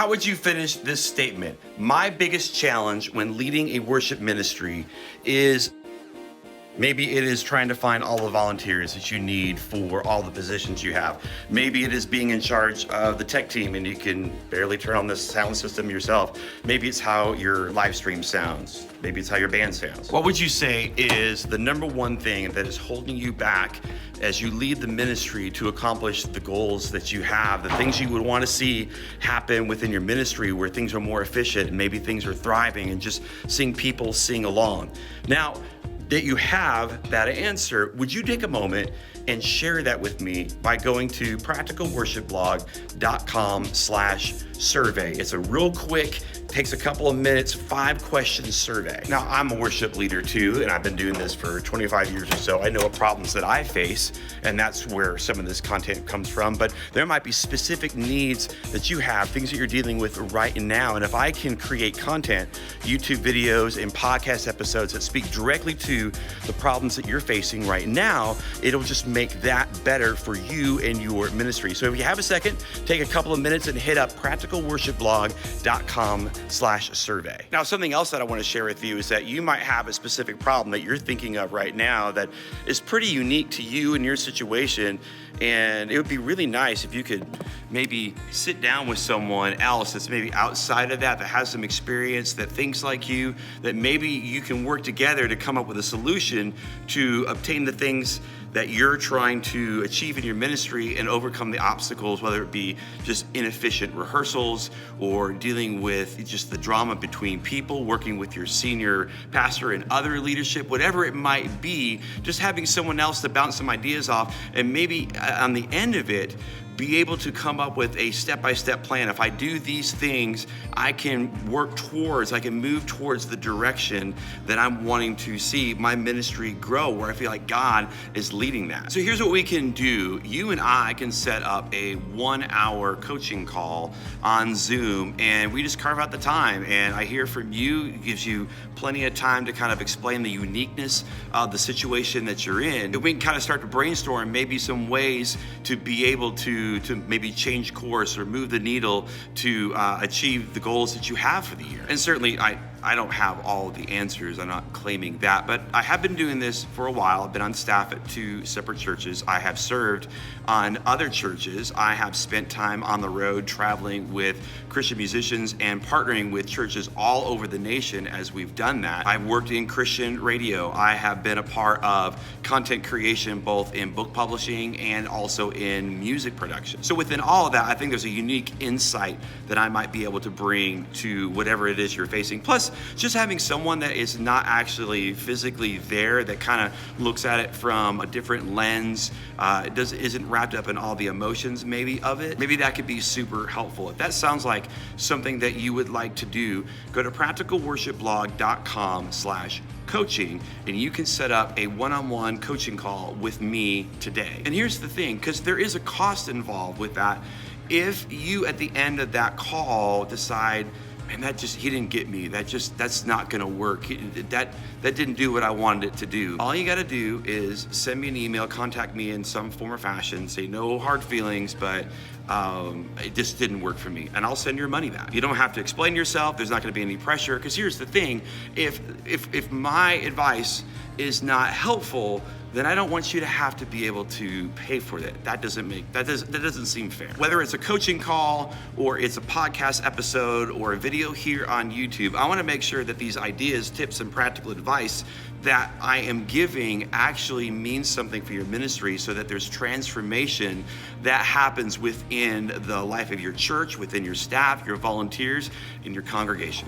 How would you finish this statement? My biggest challenge when leading a worship ministry is maybe it is trying to find all the volunteers that you need for all the positions you have. Maybe it is being in charge of the tech team and you can barely turn on the sound system yourself. Maybe it's how your live stream sounds. Maybe it's how your band sounds. What would you say is the number one thing that is holding you back as you lead the ministry to accomplish the goals that you have, the things you would want to see happen within your ministry where things are more efficient and maybe things are thriving and just seeing people sing along? Now, that you have that answer, would you take a moment and share that with me by going to practicalworshipblog.com/survey. It's a real quick, takes a couple of minutes, 5-question survey. Now, I'm a worship leader too, and I've been doing this for 25 years or so. I know what problems that I face, and that's where some of this content comes from, but there might be specific needs that you have, things that you're dealing with right now. And if I can create content, YouTube videos and podcast episodes that speak directly to the problems that you're facing right now, it'll just make that better for you and your ministry. So if you have a second, take a couple of minutes and hit up practicalworshipblog.com/survey. Now, something else that I want to share with you is that you might have a specific problem that you're thinking of right now that is pretty unique to you and your situation. And it would be really nice if you could maybe sit down with someone else that's maybe outside of that has some experience, that thinks like you, that maybe you can work together to come up with a solution to obtain the things that you're trying to achieve in your ministry and overcome the obstacles, whether it be just inefficient rehearsals or dealing with just the drama between people, working with your senior pastor and other leadership, whatever it might be, just having someone else to bounce some ideas off, and maybe on the end of it, be able to come up with a step-by-step plan. If I do these things, I can move towards the direction that I'm wanting to see my ministry grow, where I feel like God is leading that. So here's what we can do. You and I can set up a 1-hour coaching call on Zoom, and we just carve out the time, and I hear from you. It gives you plenty of time to kind of explain the uniqueness of the situation that you're in. And we can kind of start to brainstorm maybe some ways to be able to maybe change course or move the needle to achieve the goals that you have for the year. And certainly I don't have all of the answers. I'm not claiming that, but I have been doing this for a while. I've been on staff at 2 separate churches. I have served on other churches. I have spent time on the road traveling with Christian musicians and partnering with churches all over the nation as we've done that. I've worked in Christian radio. I have been a part of content creation, both in book publishing and also in music production. So within all of that, I think there's a unique insight that I might be able to bring to whatever it is you're facing. Plus, just having someone that is not actually physically there, that kind of looks at it from a different lens, isn't wrapped up in all the emotions maybe of it. Maybe that could be super helpful. If that sounds like something that you would like to do, go to practicalworshipblog.com/coaching, and you can set up a one-on-one coaching call with me today. And here's the thing, because there is a cost involved with that. If you at the end of that call decide, man, he didn't get me. That's not gonna work. That didn't do what I wanted it to do. All you gotta do is send me an email, contact me in some form or fashion, say no hard feelings, but it just didn't work for me, and I'll send your money back. You don't have to explain yourself. There's not gonna be any pressure, because here's the thing, if my advice is not helpful, then I don't want you to have to be able to pay for that. That doesn't seem fair. Whether it's a coaching call or it's a podcast episode or a video here on YouTube, I want to make sure that these ideas, tips, and practical advice that I am giving actually means something for your ministry, so that there's transformation that happens within the life of your church, within your staff, your volunteers, and your congregation.